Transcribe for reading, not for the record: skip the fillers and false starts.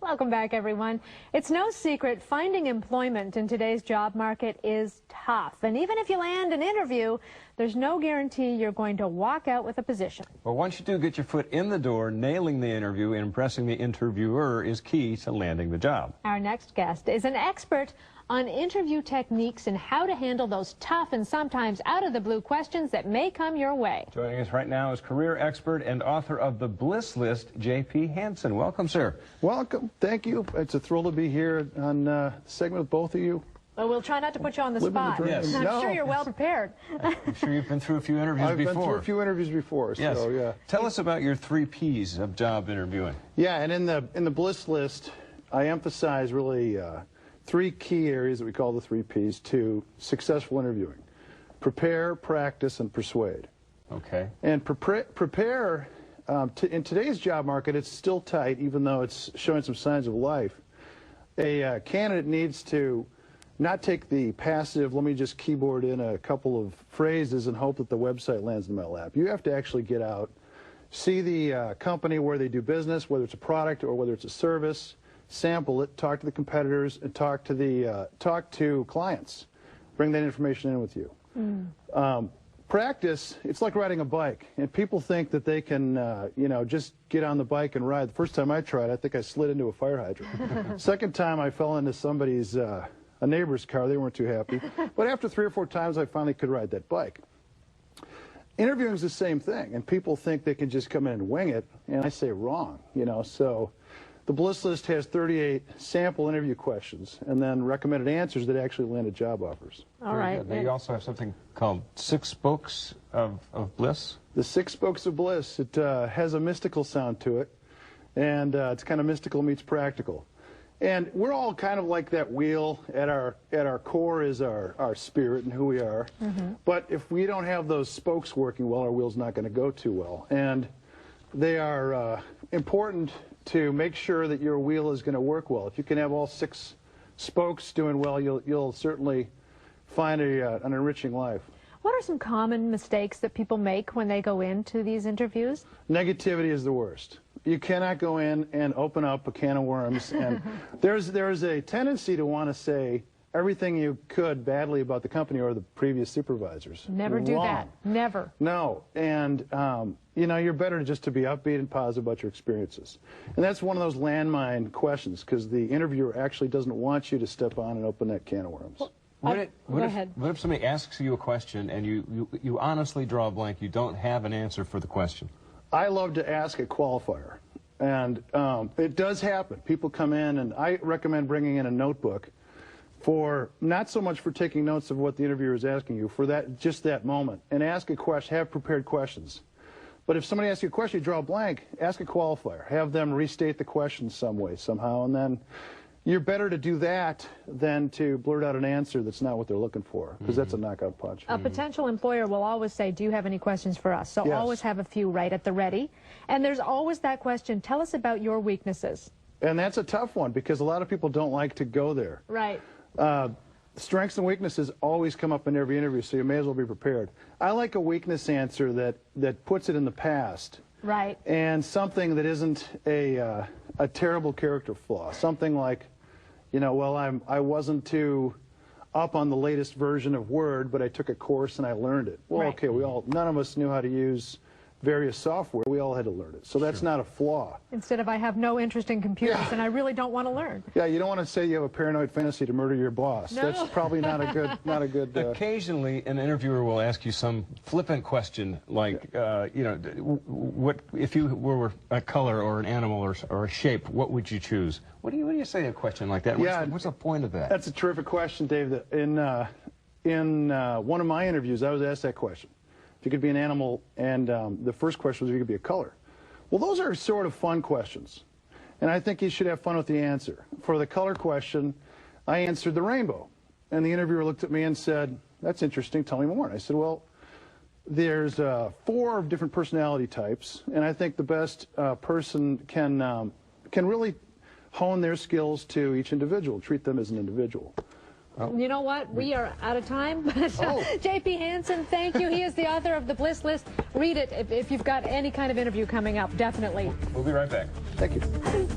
Welcome back, everyone. It's no secret finding employment in today's job market is tough. And even if you land an interview, there's no guarantee you're going to walk out with a position. Well, once you do get your foot in the door, nailing the interview and impressing the interviewer is key to landing the job. Our next guest is an expert on interview techniques and how to handle those tough and sometimes out-of-the-blue questions that may come your way. Joining us right now is career expert and author of The Bliss List, J.P. Hansen. Welcome, sir. Welcome. Thank you. It's a thrill to be here on a segment with both of you. Well, we'll try not to put you on the spot. Yes. I'm sure you're well prepared. I'm sure you've been through a few interviews before. I've been through a few interviews before, yes. So yeah. Tell us about your 3 Ps of job interviewing. Yeah, and in the Bliss List, I emphasize really 3 key areas that we call the 3 Ps to successful interviewing: prepare, practice, and persuade. Okay. And prepare, in today's job market, it's still tight, even though it's showing some signs of life. A candidate needs to not take the passive, let me just keyboard in a couple of phrases and hope that the website lands in my lap. You have to actually get out, see the company where they do business, whether it's a product or whether it's a service, sample it, talk to the competitors, and talk to clients. Bring that information in with you. Practice, it's like riding a bike, and people think that they can, just get on the bike and ride. The first time I tried, I think I slid into a fire hydrant. Second time, I fell into somebody's, a neighbor's car. They weren't too happy. But after 3 or 4 times, I finally could ride that bike. Interviewing is the same thing, and people think they can just come in and wing it, and I say wrong, so the Bliss List has 38 sample interview questions and then recommended answers that actually landed job offers. All right. You also have something called 6 Spokes of Bliss. The 6 Spokes of Bliss. It has a mystical sound to it, and it's kind of mystical meets practical. And we're all kind of like that wheel. At our core is our spirit and who we are. But if we don't have those spokes working well, our wheel's not going to go too well. And they are important to make sure that your wheel is going to work well. If you can have all 6 spokes doing well, you'll certainly find an enriching life. What are some common mistakes that people make when they go into these interviews? Negativity is the worst. You cannot go in and open up a can of worms. And there's a tendency to want to say everything you could badly about the company or the previous supervisors. Never do that. Never. No. And, you're better just to be upbeat and positive about your experiences. And that's one of those landmine questions, because the interviewer actually doesn't want you to step on and open that can of worms. Well, go ahead. What if somebody asks you a question and you honestly draw a blank, you don't have an answer for the question? I love to ask a qualifier, and it does happen. People come in, and I recommend bringing in a notebook for not so much for taking notes of what the interviewer is asking you, for just that moment, and ask a question, have prepared questions. But if somebody asks you a question, you draw a blank, ask a qualifier. Have them restate the question some way, somehow, and then you're better to do that than to blurt out an answer that's not what they're looking for, because that's a knockout punch. A potential employer will always say, do you have any questions for us? So yes. Always have a few right at the ready. And there's always that question, tell us about your weaknesses. And that's a tough one, because a lot of people don't like to go there. Right. Strengths and weaknesses always come up in every interview, so you may as well be prepared. I like a weakness answer that puts it in the past. Right. And something that isn't a terrible character flaw. Something like, well, I wasn't too up on the latest version of Word, but I took a course and I learned it. Well, right. Okay, none of us knew how to use various software. We all had to learn it. So that's not a flaw. Instead of I have no interest in computers and I really don't want to learn. Yeah, you don't want to say you have a paranoid fantasy to murder your boss. No. That's probably not a good. Occasionally, an interviewer will ask you some flippant question like, what if you were a color or an animal or a shape, what would you choose? What do you say a question like that? What's the point of that? That's a terrific question, Dave. In one of my interviews, I was asked that question. If you could be an animal, and the first question was if you could be a color. Well, those are sort of fun questions, and I think you should have fun with the answer. For the color question, I answered the rainbow, and the interviewer looked at me and said, that's interesting, tell me more. And I said, well, there's 4 different personality types, and I think the best person can really hone their skills to each individual, treat them as an individual. Oh. You know what? We are out of time. J.P. Hansen, thank you. He is the author of The Bliss List. Read it if you've got any kind of interview coming up, definitely. We'll be right back. Thank you.